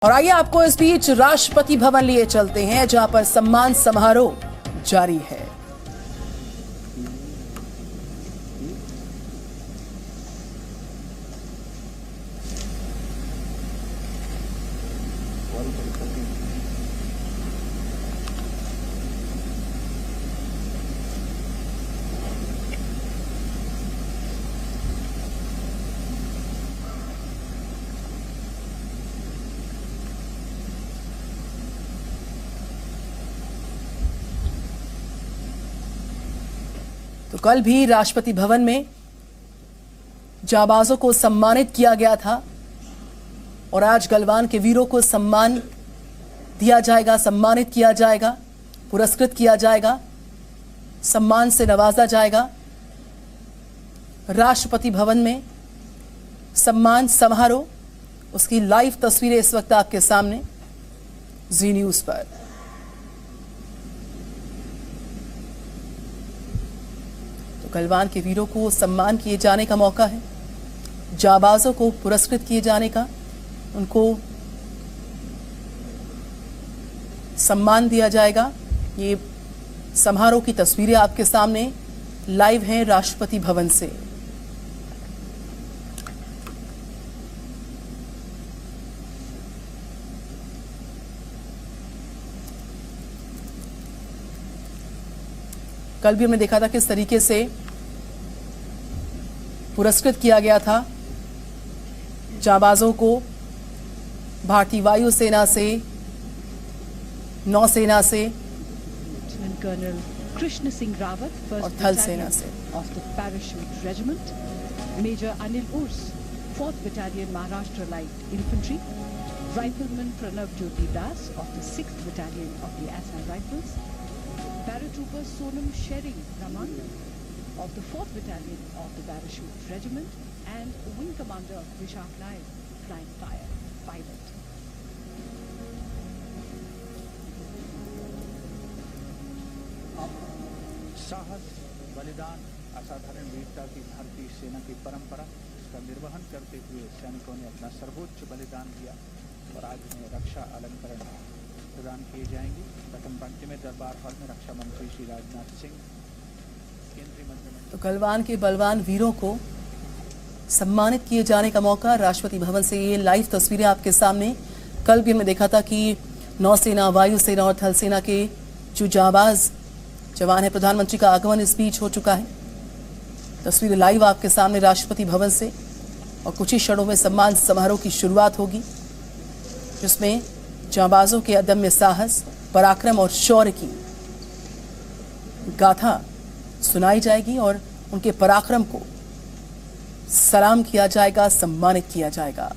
और आइए आपको इस बीच राष्ट्रपति भवन लिए चलते हैं, जहां पर सम्मान समारोह जारी है। तो कल भी राष्ट्रपति भवन में जांबाजों को सम्मानित किया गया था और आज गलवान के वीरों को सम्मान दिया जाएगा, सम्मानित किया जाएगा, पुरस्कृत किया जाएगा, सम्मान से नवाजा जाएगा। राष्ट्रपति भवन में सम्मान समारोह, उसकी लाइव तस्वीरें इस वक्त आपके सामने जी न्यूज़ पर। गलवान के वीरों को सम्मान किए जाने का मौका है, जांबाजों को पुरस्कृत किए जाने का, उनको सम्मान दिया जाएगा। ये समारोह की तस्वीरें आपके सामने लाइव हैं राष्ट्रपति भवन से। कल भी हमने देखा था किस तरीके से पुरस्कृत किया गया था जांबाजों को, भारतीय वायुसेना से, नौसेना से कर्नल कृष्ण सिंह रावत और थल सेना से। Of the parachute regiment, major Anil Urs 4th battalion Maharashtra light infantry, rifleman Pranav Jyoti Das of the 6th battalion of the Assam rifles, paratrooper Sonam Shering Raman of the 4th Battalion of the Parachute Regiment, and Wing Commander Vishak Naik, Flying Fire Pilot. साहस, बलिदान, असाधारण वीरता की भारतीय सेना की परंपरा, इसका निर्वहन करते हुए सैनिकों ने अपना सर्वोच्च बलिदान दिया और आज उन्हें रक्षा अलंकरण प्रदान किए जाएंगे। प्रथम पंक्ति में दरबार हॉल में रक्षा मंत्री श्री राजनाथ सिंह, केंद्रीय मंत्रिमंडल। तो गलवान के बलवान वीरों को सम्मानित किए जाने का मौका राष्ट्रपति भवन से। ये लाइव तस्वीरें आपके सामने। कल भी हमने देखा था कि नौसेना, वायुसेना और थल सेना के जो जांबाज जवान है, प्रधानमंत्री का आगमन इस बीच हो चुका है। तस्वीरें लाइव आपके सामने राष्ट्रपति भवन से, और कुछ ही क्षणों में सम्मान समारोह की शुरुआत होगी, जिसमें जांबाजों के अदम्य साहस, पराक्रम और शौर्य की गाथा सुनाई जाएगी और उनके पराक्रम को सलाम किया जाएगा, सम्मानित किया जाएगा।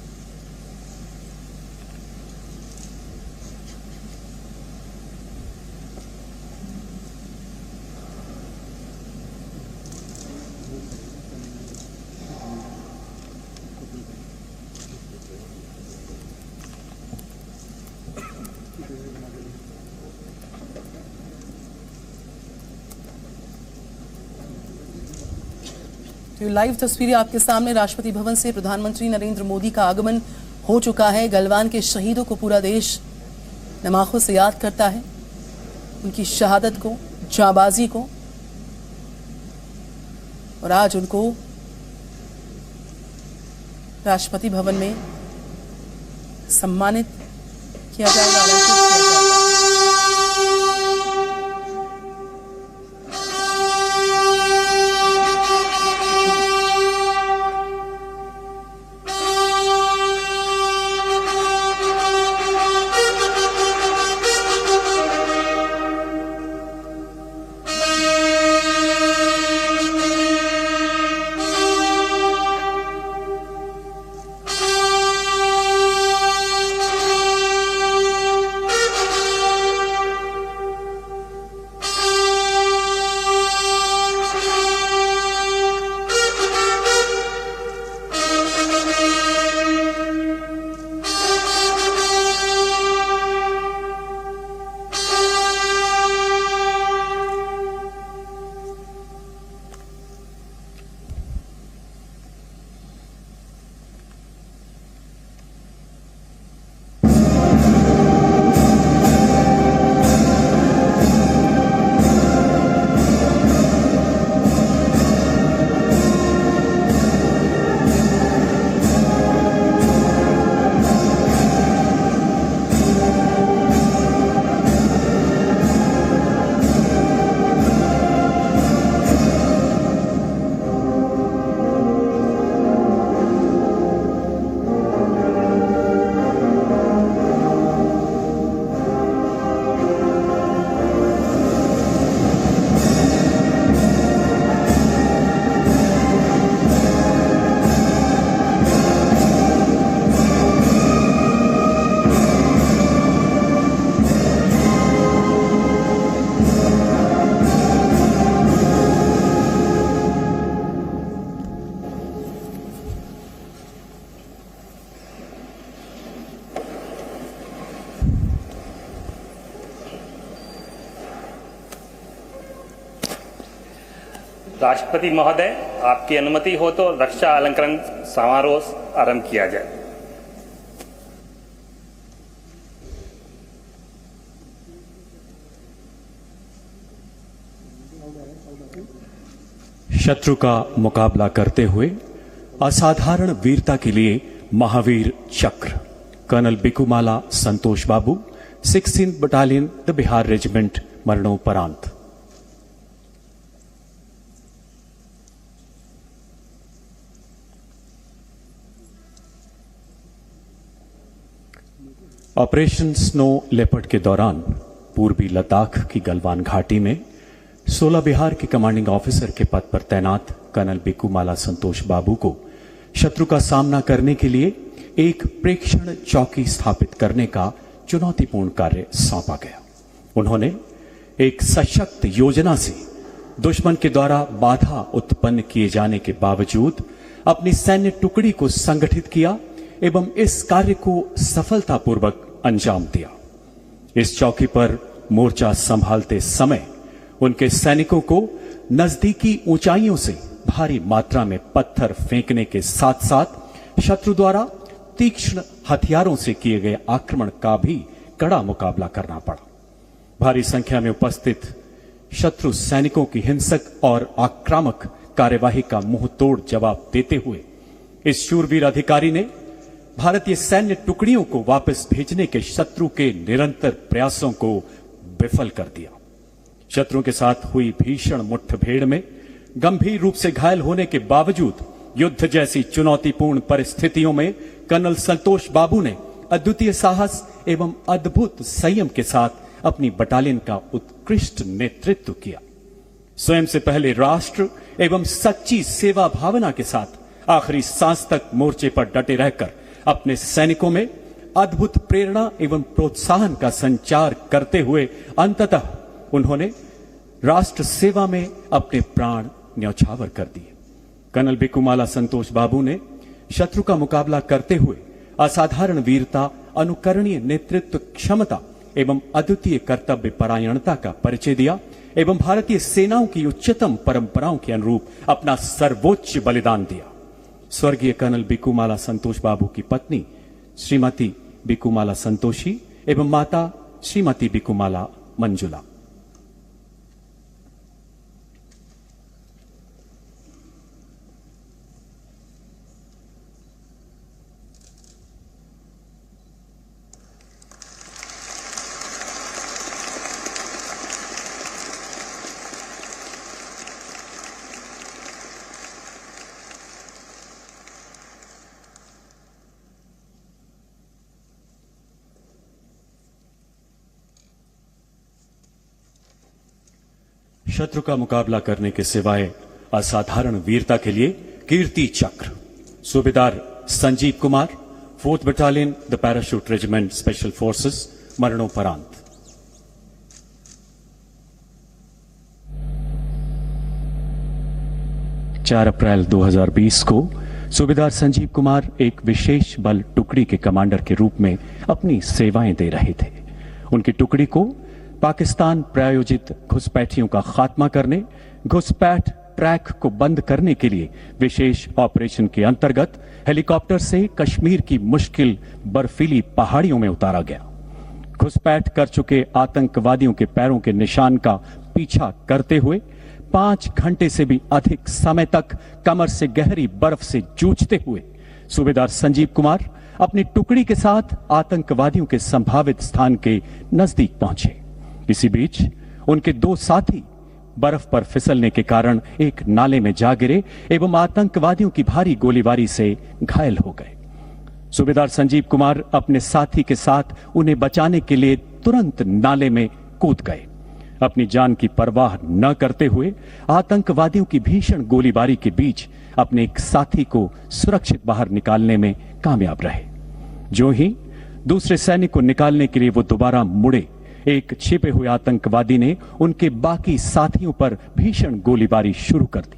तो लाइव तस्वीरें आपके सामने राष्ट्रपति भवन से। प्रधानमंत्री नरेंद्र मोदी का आगमन हो चुका है। गलवान के शहीदों को पूरा देश नमाखों से याद करता है, उनकी शहादत को, जांबाजी को, और आज उनको राष्ट्रपति भवन में सम्मानित किया जाएगा, अलंकृत किया जाएगा। राष्ट्रपति महोदय, आपकी अनुमति हो तो रक्षा अलंकरण समारोह आरंभ किया जाए। शत्रु का मुकाबला करते हुए असाधारण वीरता के लिए Mahavir Chakra colonel Bikumalla Santosh Babu 16th battalion the Bihar regiment मरणोपरांत। ऑपरेशन स्नो लेपर्ड के दौरान पूर्वी लद्दाख की गलवान घाटी में 16 बिहार के कमांडिंग ऑफिसर के पद पर तैनात कर्नल बिकुमाला संतोष बाबू को शत्रु का सामना करने के लिए एक प्रेक्षण चौकी स्थापित करने का चुनौतीपूर्ण कार्य सौंपा गया। उन्होंने एक सशक्त योजना से दुश्मन के द्वारा बाधा उत्पन्न किए जाने के बावजूद अपनी सैन्य टुकड़ी को संगठित किया एवं इस कार्य को सफलतापूर्वक अंजाम दिया। इस चौकी पर मोर्चा संभालते समय उनके सैनिकों को नजदीकी ऊंचाइयों से भारी मात्रा में पत्थर फेंकने के साथ साथ शत्रु द्वारा तीक्ष्ण हथियारों से किए गए आक्रमण का भी कड़ा मुकाबला करना पड़ा। भारी संख्या में उपस्थित शत्रु सैनिकों की हिंसक और आक्रामक कार्यवाही का मुंह तोड़ जवाब देते हुए इस शूरवीर अधिकारी ने भारतीय सैन्य टुकड़ियों को वापस भेजने के शत्रु के निरंतर प्रयासों को विफल कर दिया। शत्रु के साथ हुई भीषण मुठभेड़ में गंभीर रूप से घायल होने के बावजूद युद्ध जैसी चुनौतीपूर्ण परिस्थितियों में कर्नल संतोष बाबू ने अद्वितीय साहस एवं अद्भुत संयम के साथ अपनी बटालियन का उत्कृष्ट नेतृत्व किया। स्वयं से पहले राष्ट्र एवं सच्ची सेवा भावना के साथ आखिरी सांस तक मोर्चे पर डटे रहकर अपने सैनिकों में अद्भुत प्रेरणा एवं प्रोत्साहन का संचार करते हुए अंततः उन्होंने राष्ट्र सेवा में अपने प्राण न्यौछावर कर दिए। कर्नल बिकुमाला संतोष बाबू ने शत्रु का मुकाबला करते हुए असाधारण वीरता, अनुकरणीय नेतृत्व क्षमता एवं अद्वितीय कर्तव्य परायणता का परिचय दिया एवं भारतीय सेनाओं की उच्चतम परंपराओं के अनुरूप अपना सर्वोच्च बलिदान दिया। स्वर्गीय कर्नल बिकुमाला संतोष बाबू की पत्नी श्रीमती बिकुमाला संतोषी एवं माता श्रीमती बिकुमाला मंजुला। शत्रु का मुकाबला करने के सिवाय असाधारण वीरता के लिए कीर्ति चक्र सूबेदार Sanjeev Kumar 4th battalion the parachute regiment special forces मरणोपरांत। 4 अप्रैल 2020 को सूबेदार संजीव कुमार एक विशेष बल टुकड़ी के कमांडर के रूप में अपनी सेवाएं दे रहे थे। उनकी टुकड़ी को पाकिस्तान प्रायोजित घुसपैठियों का खात्मा करने, घुसपैठ ट्रैक को बंद करने के लिए विशेष ऑपरेशन के अंतर्गत हेलीकॉप्टर से कश्मीर की मुश्किल बर्फीली पहाड़ियों में उतारा गया। घुसपैठ कर चुके आतंकवादियों के पैरों के निशान का पीछा करते हुए 5 घंटे से भी अधिक समय तक कमर से गहरी बर्फ से जूझते हुए सूबेदार संजीव कुमार अपनी टुकड़ी के साथ आतंकवादियों के संभावित स्थान के नजदीक पहुंचे। इसी बीच उनके 2 साथी बर्फ पर फिसलने के कारण एक नाले में जा गिरे एवं आतंकवादियों की भारी गोलीबारी से घायल हो गए। सूबेदार संजीव कुमार अपने साथी के साथ उन्हें बचाने के लिए तुरंत नाले में कूद गए। अपनी जान की परवाह न करते हुए आतंकवादियों की भीषण गोलीबारी के बीच अपने एक साथी को सुरक्षित बाहर निकालने में कामयाब रहे। जो ही दूसरे सैनिक को निकालने के लिए वो दोबारा मुड़े, एक छिपे हुए आतंकवादी ने उनके बाकी साथियों पर भीषण गोलीबारी शुरू कर दी।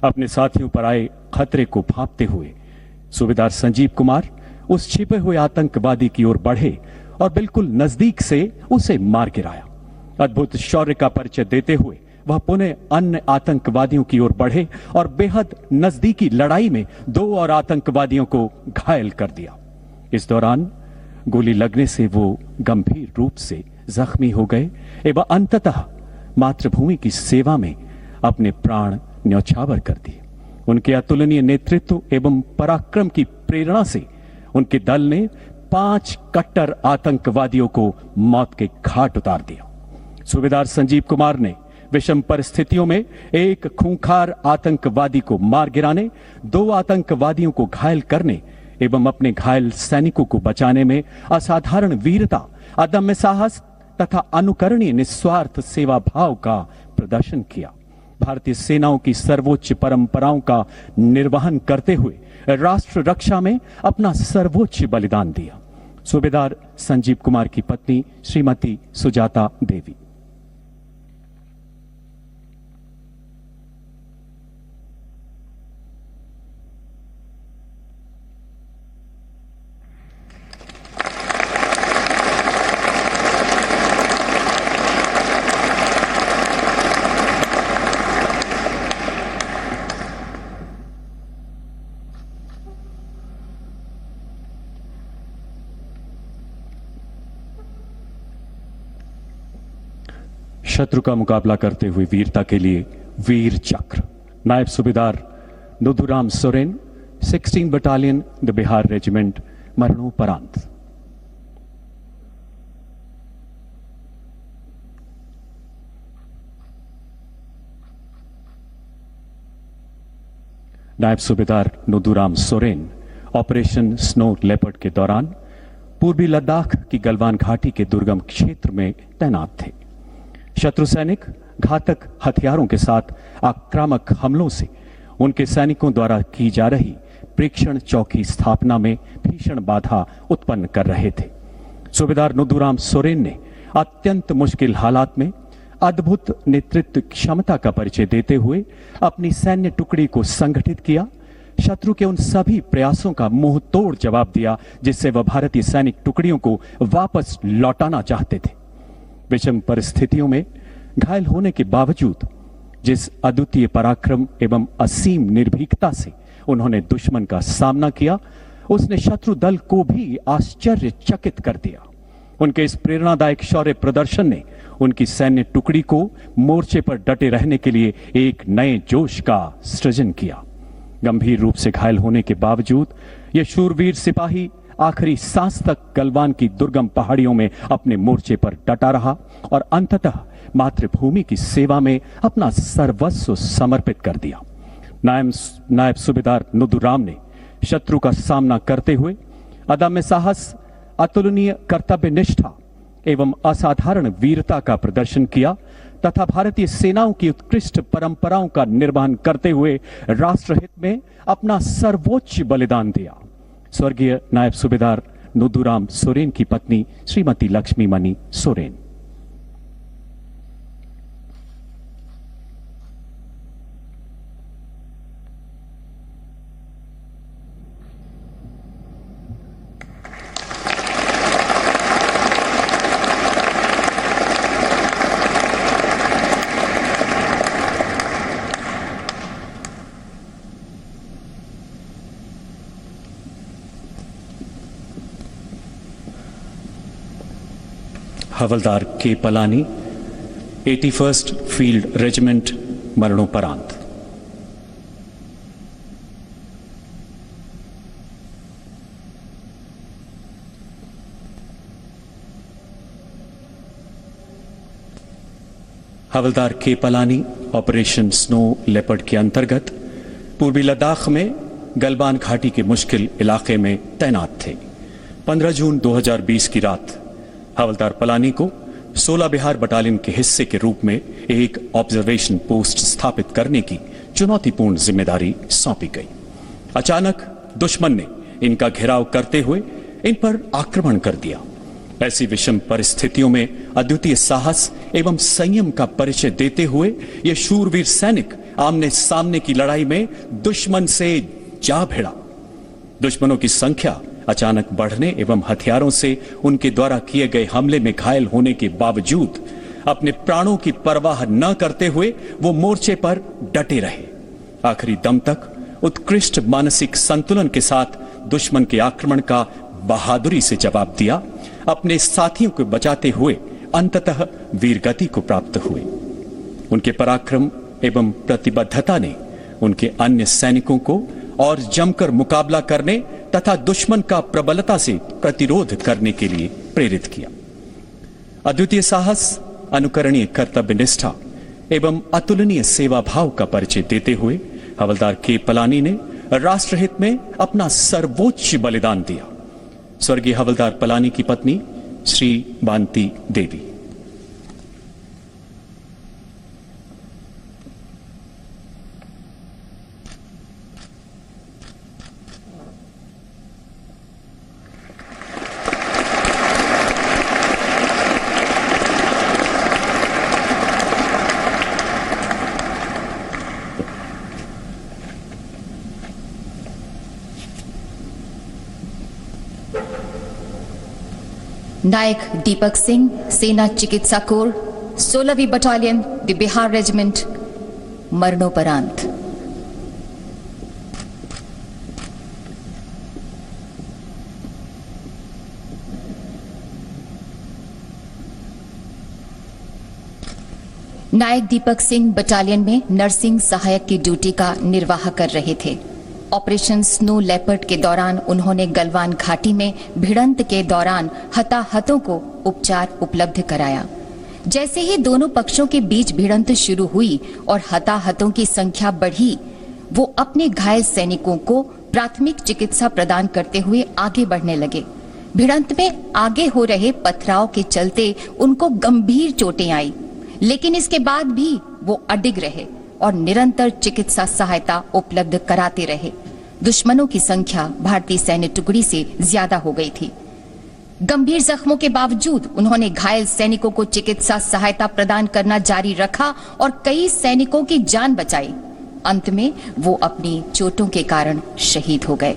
अपने साथियों पर आए खतरे को भांपते हुए सूबेदार संजीव कुमार उस छिपे हुए आतंकवादी की ओर बढ़े और बिल्कुल नजदीक से उसे मार गिराया। अद्भुत शौर्य का परिचय देते हुए वह पुनः अन्य आतंकवादियों की ओर बढ़े और बेहद नजदीकी लड़ाई में 2 और आतंकवादियों को घायल कर दिया। इस दौरान गोली लगने से वो गंभीर रूप से जख्मी हो गए एवं अंततः मातृभूमि की सेवा में अपने प्राण न्यौछावर कर दिए। उनके अतुलनीय नेतृत्व एवं पराक्रम की प्रेरणा से उनके दल ने 5 कट्टर आतंकवादियों को मौत के घाट उतार दिया। सूबेदार संजीव कुमार ने विषम परिस्थितियों में एक खूंखार आतंकवादी को मार गिराने, 2 आतंकवादियों को घायल करने एवं अपने घायल सैनिकों को बचाने में असाधारण वीरता, अदम्य साहस तथा अनुकरणीय निस्वार्थ सेवा भाव का प्रदर्शन किया। भारतीय सेनाओं की सर्वोच्च परंपराओं का निर्वहन करते हुए राष्ट्र रक्षा में अपना सर्वोच्च बलिदान दिया। सूबेदार संजीव कुमार की पत्नी श्रीमती सुजाता देवी। शत्रु का मुकाबला करते हुए वीरता के लिए वीर चक्र नायब सूबेदार Nuduram Soren, 16 battalion the Bihar regiment, मरणोपरांत। नायब सूबेदार Nuduram Soren operation snow leopard के दौरान पूर्वी लद्दाख की गलवान घाटी के दुर्गम क्षेत्र में तैनात थे। शत्रु सैनिक घातक हथियारों के साथ आक्रामक हमलों से उनके सैनिकों द्वारा की जा रही प्रेक्षण चौकी स्थापना में भीषण बाधा उत्पन्न कर रहे थे। सूबेदार नुदुराम सोरेन ने अत्यंत मुश्किल हालात में अद्भुत नेतृत्व क्षमता का परिचय देते हुए अपनी सैन्य टुकड़ी को संगठित किया। शत्रु के उन सभी प्रयासों का मुंह तोड़ जवाब दिया जिससे वह भारतीय सैनिक टुकड़ियों को वापस लौटाना चाहते थे। विषम परिस्थितियों में घायल होने के बावजूद जिस अद्वितीय पराक्रम एवं असीम निर्भीकता से उन्होंने दुश्मन का सामना किया, उसने शत्रु दल को भी आश्चर्यचकित कर दिया। उनके इस प्रेरणादायक शौर्य प्रदर्शन ने उनकी सैन्य टुकड़ी को मोर्चे पर डटे रहने के लिए एक नए जोश का सृजन किया। गंभीर रूप से घायल होने के बावजूद यह शूरवीर सिपाही आखिरी सांस तक गलवान की दुर्गम पहाड़ियों में अपने मोर्चे पर डटा रहा और अंततः मातृभूमि की सेवा में अपना सर्वस्व समर्पित कर दिया। नायब सूबेदार नुदुराम ने शत्रु का सामना करते हुए अदम्य साहस, अतुलनीय कर्तव्य निष्ठा एवं असाधारण वीरता का प्रदर्शन किया तथा भारतीय सेनाओं की उत्कृष्ट परंपराओं का निर्वहन करते हुए राष्ट्रहित में अपना सर्वोच्च बलिदान दिया। स्वर्गीय नायब सूबेदार नुदुराम सोरेन की पत्नी श्रीमती लक्ष्मी मणि सोरेन। हवलदार के पलानी, 81st फील्ड रेजिमेंट, मरणोपरांत। हवलदार के पलानी ऑपरेशन स्नो लेपर्ड के अंतर्गत पूर्वी लद्दाख में गलवान घाटी के मुश्किल इलाके में तैनात थे। 15 जून 2020 की रात हवलदार पलानी को 16 बिहार बटालियन के हिस्से के रूप में एक ऑब्जर्वेशन पोस्ट स्थापित करने की चुनौतीपूर्ण जिम्मेदारी सौंपी गई। अचानक दुश्मन ने इनका घेराव करते हुए इन पर आक्रमण कर दिया। ऐसी विषम परिस्थितियों में अद्वितीय साहस एवं संयम का परिचय देते हुए ये शूरवीर सैनिक आमने सामने की लड़ाई में दुश्मन से जा भिड़ा। दुश्मनों की संख्या अचानक बढ़ने एवं हथियारों से उनके द्वारा किए गए हमले में घायल होने के बावजूद अपने प्राणों की परवाह न करते हुए वो मोर्चे पर डटे रहे। आखिरी दम तक उत्कृष्ट मानसिक संतुलन के साथ दुश्मन के आक्रमण का बहादुरी से जवाब दिया। अपने साथियों को बचाते हुए अंततः वीरगति को प्राप्त हुए। उनके पराक्रम एवं प्रतिबद्धता ने उनके अन्य सैनिकों को और जमकर मुकाबला करने तथा दुश्मन का प्रबलता से प्रतिरोध करने के लिए प्रेरित किया। अद्वितीय साहस, अनुकरणीय कर्तव्य निष्ठा एवं अतुलनीय सेवा भाव का परिचय देते हुए हवलदार के पलानी ने राष्ट्रहित में अपना सर्वोच्च बलिदान दिया। स्वर्गीय हवलदार पलानी की पत्नी श्री बांती देवी। नायक दीपक सिंह, सेना चिकित्सा कोर, 16वीं बटालियन, द बिहार रेजिमेंट, मरणोपरांत। नायक दीपक सिंह बटालियन में नर्सिंग सहायक की ड्यूटी का निर्वाह कर रहे थे। ऑपरेशन स्नो लेपर्ड के दौरान उन्होंने गलवान घाटी में भिड़ंत के दौरान हताहतों को उपचार उपलब्ध कराया। जैसे ही दोनों पक्षों के बीच भिड़ंत शुरू हुई और हताहतों की संख्या बढ़ी, वो अपने घायल सैनिकों को प्राथमिक चिकित्सा प्रदान करते हुए आगे बढ़ने लगे। भिड़ंत में आगे हो रहे पथराव के चलते उनको गंभीर चोटें आई, लेकिन इसके बाद भी वो अडिग रहे और निरंतर चिकित्सा सहायता उपलब्ध कराते रहे। दुश्मनों की संख्या भारतीय सैन्य टुकड़ी से ज्यादा हो गई थी। गंभीर जख्मों के बावजूद उन्होंने घायल सैनिकों को चिकित्सा सहायता प्रदान करना जारी रखा और कई सैनिकों की जान बचाई। अंत में वो अपनी चोटों के कारण शहीद हो गए।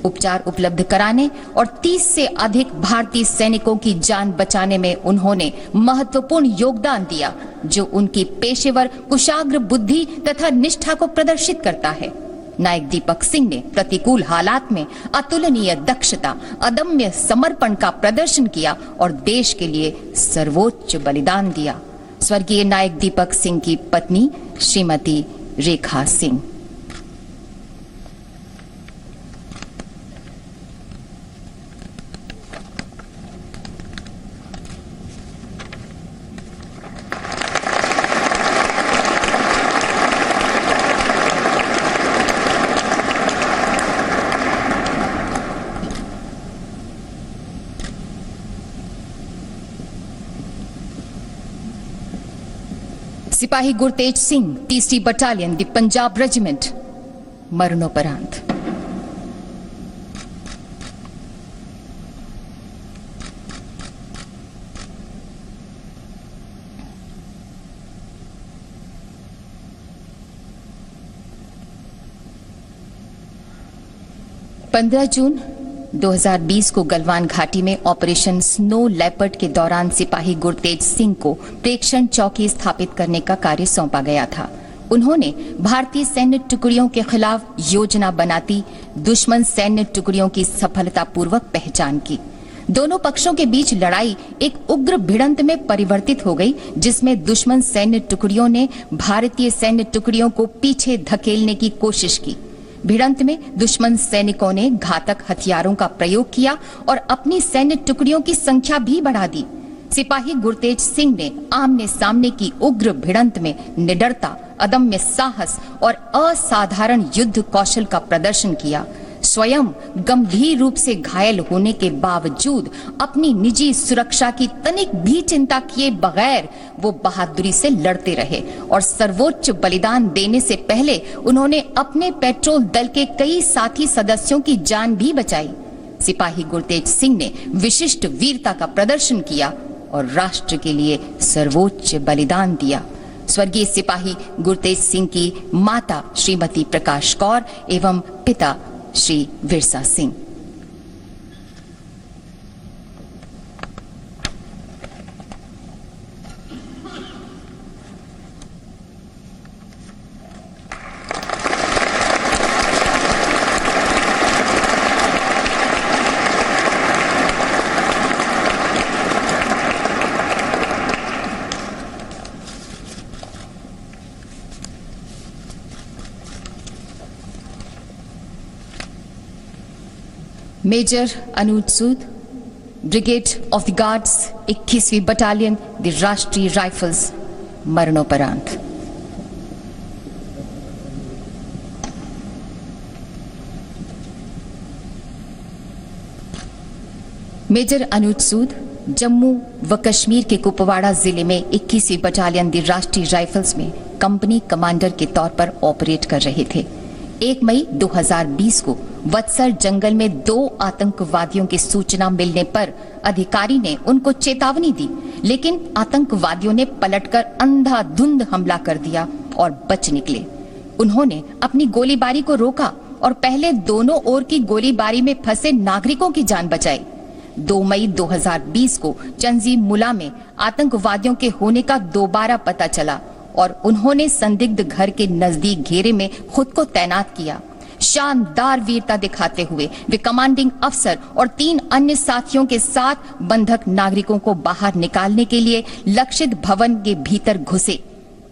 उपचार उपलब्ध कराने और 30 से अधिक भारतीय सैनिकों की जान बचाने में उन्होंने महत्वपूर्ण योगदान दिया, जो उनकी पेशेवर कुशाग्र बुद्धि तथा निष्ठा को प्रदर्शित करता है। नायक दीपक सिंह ने प्रतिकूल हालात में अतुलनीय दक्षता, अदम्य समर्पण का प्रदर्शन किया और देश के लिए सर्वोच्च बलिदान दिया। स्वर्गीय नायक दीपक सिंह की पत्नी श्रीमती रेखा सिंह। सिपाही गुरतेज सिंह, 30वीं बटालियन, द पंजाब रेजिमेंट, मरणोपरांत। जून 2020 को गलवान घाटी में ऑपरेशन स्नो लेपर्ड के दौरान सिपाही गुरतेज सिंह को प्रेक्षण चौकी स्थापित करने का कार्य सौंपा गया था। उन्होंने भारतीय सैन्य टुकड़ियों के खिलाफ योजना बनाती दुश्मन सैन्य टुकड़ियों की सफलतापूर्वक पहचान की। दोनों पक्षों के बीच लड़ाई एक उग्र भिड़ंत में परिवर्तित हो गई, जिसमें दुश्मन सैन्य टुकड़ियों ने भारतीय सैन्य टुकड़ियों को पीछे धकेलने की कोशिश की। भिड़ंत में दुश्मन सैनिकों ने घातक हथियारों का प्रयोग किया और अपनी सैन्य टुकड़ियों की संख्या भी बढ़ा दी। सिपाही गुरतेज सिंह ने आमने सामने की उग्र भिड़ंत में निडरता, अदम्य साहस और असाधारण युद्ध कौशल का प्रदर्शन किया। स्वयं गंभीर रूप से घायल होने के बावजूद अपनी निजी सुरक्षा की तनिक भी चिंता किए बगैर वो बहादुरी से लड़ते रहे और सर्वोच्च बलिदान देने से पहले उन्होंने अपने पेट्रोल दल के कई साथी सदस्यों की जान भी बचाई। सिपाही गुरतेज सिंह ने विशिष्ट वीरता का प्रदर्शन किया और राष्ट्र के लिए सर्वोच्च बलिदान दिया। स्वर्गीय सिपाही गुरतेज सिंह की माता श्रीमती प्रकाश कौर एवं पिता Shri Virsa Singh. Major Anuj Sood, brigade of the guards 21वीं बटालियन द राष्ट्रीय राइफल्स, मरणोपरांत। मेजर अनुज सूद जम्मू व कश्मीर के कुपवाड़ा जिले में 21वीं बटालियन द राष्ट्रीय राइफल्स में कंपनी कमांडर के तौर पर ऑपरेट कर रहे थे। 1 मई 2020 को वत्सर जंगल में 2 आतंकवादियों की सूचना मिलने पर अधिकारी ने उनको चेतावनी दी, लेकिन आतंकवादियों ने पलटकर अंधाधुंध हमला कर दिया और बच निकले। उन्होंने अपनी गोलीबारी को रोका और पहले दोनों ओर की गोलीबारी में फंसे नागरिकों की जान बचाई। 2 मई 2020 को चंजी मुला में आतंकवादियों के होने का दोबारा पता चला और उन्होंने संदिग्ध घर के नजदीक घेरे में खुद को तैनात किया। शानदार वीरता दिखाते हुए वे कमांडिंग अफसर और 3 अन्य साथियों के साथ बंधक नागरिकों को बाहर निकालने के लिए लक्षित भवन के भीतर घुसे।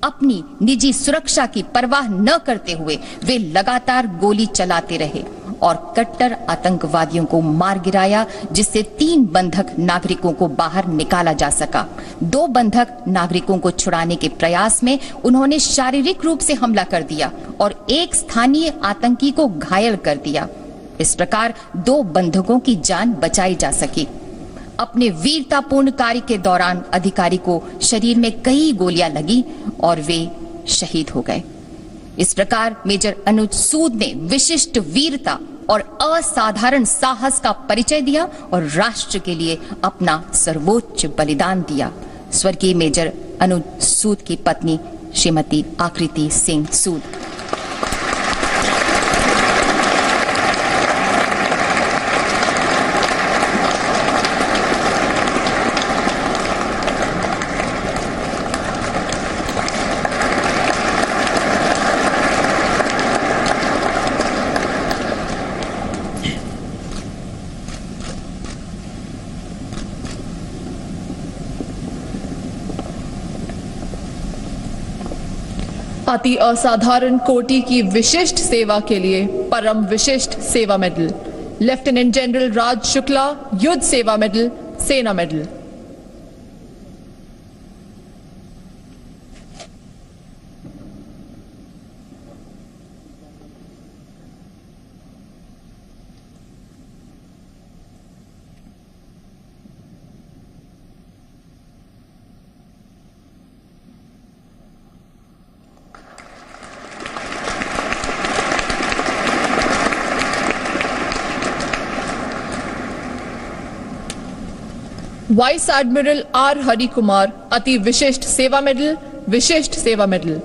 अपनी निजी सुरक्षा की परवाह न करते हुए वे लगातार गोली चलाते रहे और कट्टर आतंकवादियों को मार गिराया, जिससे 3 बंधक नागरिकों को बाहर निकाला जा सका। 2 बंधक नागरिकों को छुड़ाने के प्रयास में उन्होंने शारीरिक रूप से हमला कर दिया और एक स्थानीय आतंकी को घायल कर दिया। इस प्रकार 2 बंधकों की जान बचाई जा सकी। अपने वीरतापूर्ण कार्य के दौरान अधिकारी को शरीर में कई गोलियां लगी और वे शहीद हो गए। इस प्रकार मेजर अनुज सूद ने विशिष्ट वीरता और असाधारण साहस का परिचय दिया और राष्ट्र के लिए अपना सर्वोच्च बलिदान दिया। स्वर्गीय मेजर अनुज सूद की पत्नी श्रीमती आकृति सिंह सूद। अति असाधारण कोटि की विशिष्ट सेवा के लिए Param Vishisht Seva medal, lieutenant general Raj Shukla Yuddh Seva medal, Sena medal. Vice admiral R Hari Kumar Ati Vishisht Seva medal, Vishisht Seva medal.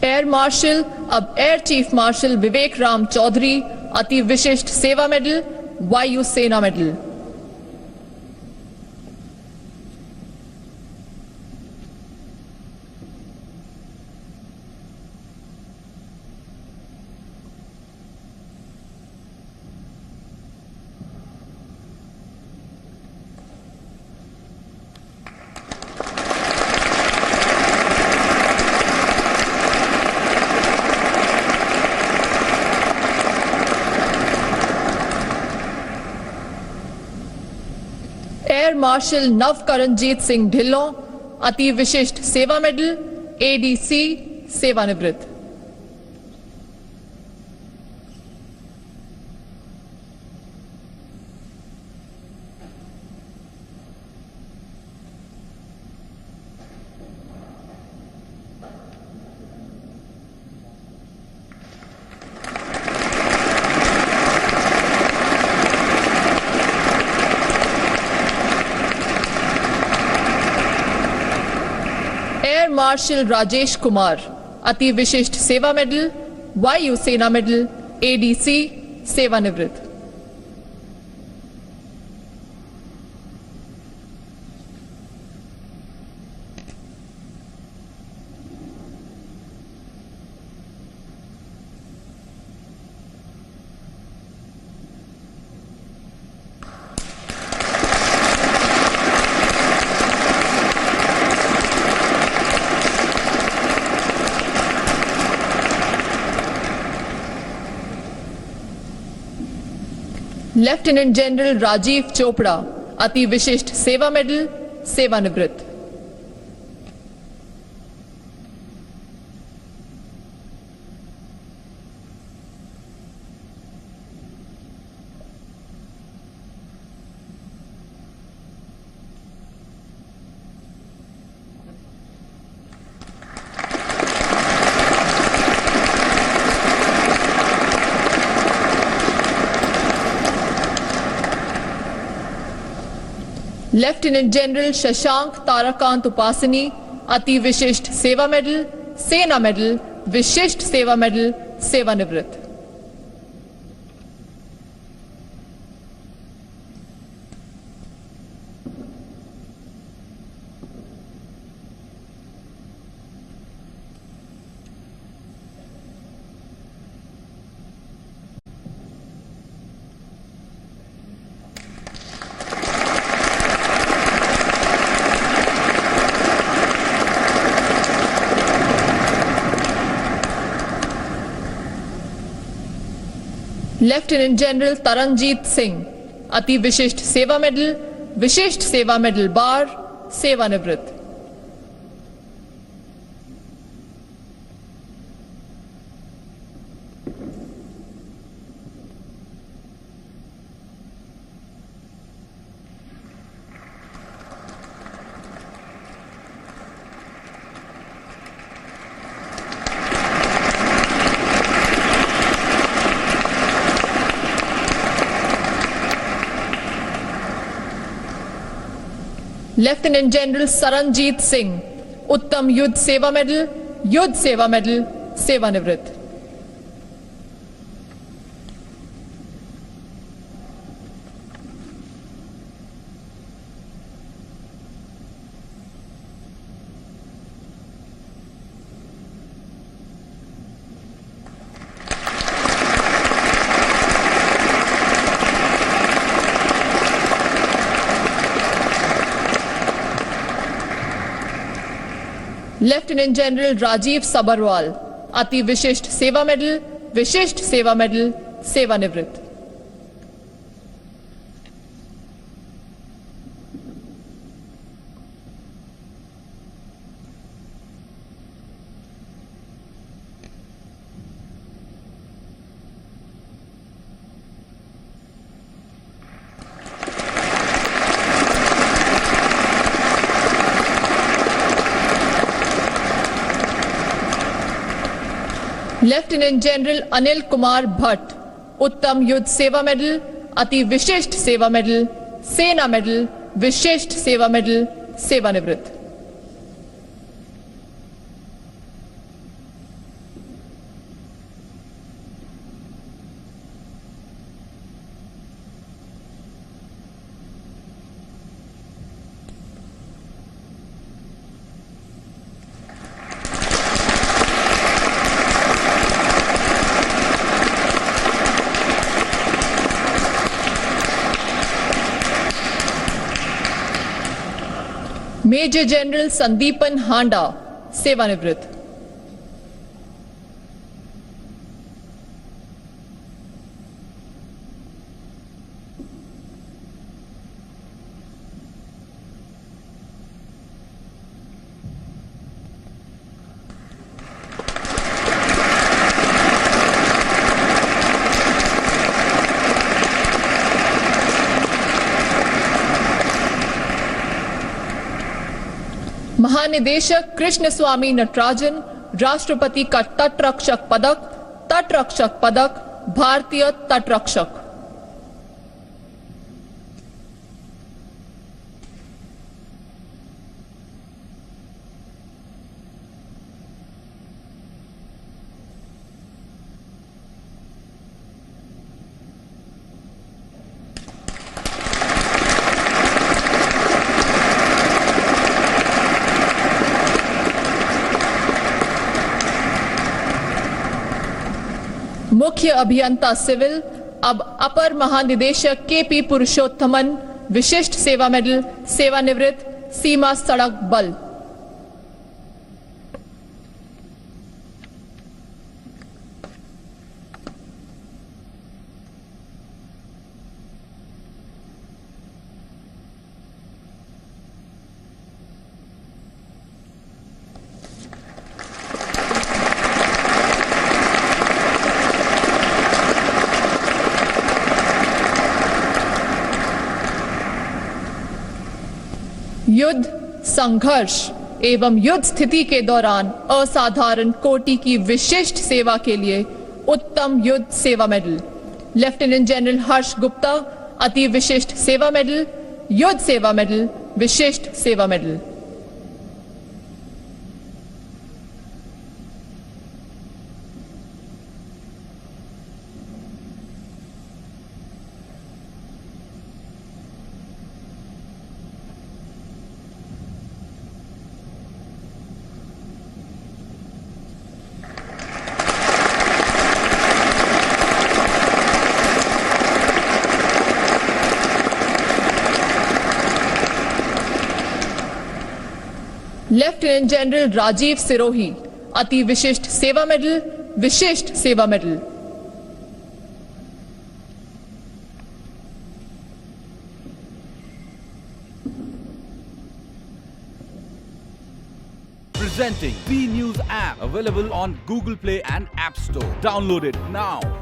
Air marshal अब air chief marshal Vivek Ram Chaudhari Ati Vishisht Seva medal, Vayu Sena medal. Air marshal Navkaranjeet Singh Dhillon Ati Vishisht Seva medal, ADC सेवानिवृत्त। Air marshal Rajesh Kumar Ati Vishisht Seva medal, Vayu Sena medal, ADC सेवानिवृत्त। लेफ्टिनेंट जनरल राजीव चोपड़ा, अति विशिष्ट सेवा मेडल, सेवानिवृत्त। लेफ्टिनेंट जनरल शशांक ताराकांत उपासनी, अति Vishisht Seva medal, Sena medal, Vishisht Seva medal, सेवानिवृत्त। Lieutenant general Taranjit Singh, अति Vishisht Seva medal, Vishisht Seva medal बार, सेवानिवृत्त। Lieutenant general Saranjit Singh, उत्तम युद्ध सेवा मेडल, युद्ध सेवा मेडल, सेवानिवृत्त। लेफ्टिनेंट जनरल राजीव सबरवाल, अति विशिष्ट सेवा मेडल, विशिष्ट सेवा मेडल, सेवानिवृत्त। लेफ्टिनेंट जनरल अनिल कुमार भट्ट, उत्तम युद्ध सेवा मेडल, अति Vishisht Seva medal, Sena medal, Vishisht Seva medal, सेवानिवृत्त। मेजर जनरल संदीपन हांडा, सेवानिवृत्त। महानिदेशक कृष्ण स्वामी नटराजन, राष्ट्रपति का तटरक्षक पदक, भारतीय तटरक्षक। मुख्य अभियंता सिविल अब अपर महानिदेशक केपी पुरुषोत्तमन, विशिष्ट सेवा मेडल, सेवानिवृत्त, सीमा सड़क बल। युद्ध, संघर्ष एवं युद्ध स्थिति के दौरान असाधारण कोटि की विशिष्ट सेवा के लिए Uttam Yudh Seva medal, lieutenant general Harsh Gupta, Ati Vishisht Seva medal, Yudh Seva medal, Vishisht Seva medal. Lieutenant general Rajiv Sirohi, Ati Vishisht Seva medal, Vishisht Seva medal. Presenting B News app, available on Google Play and App Store. Download it now.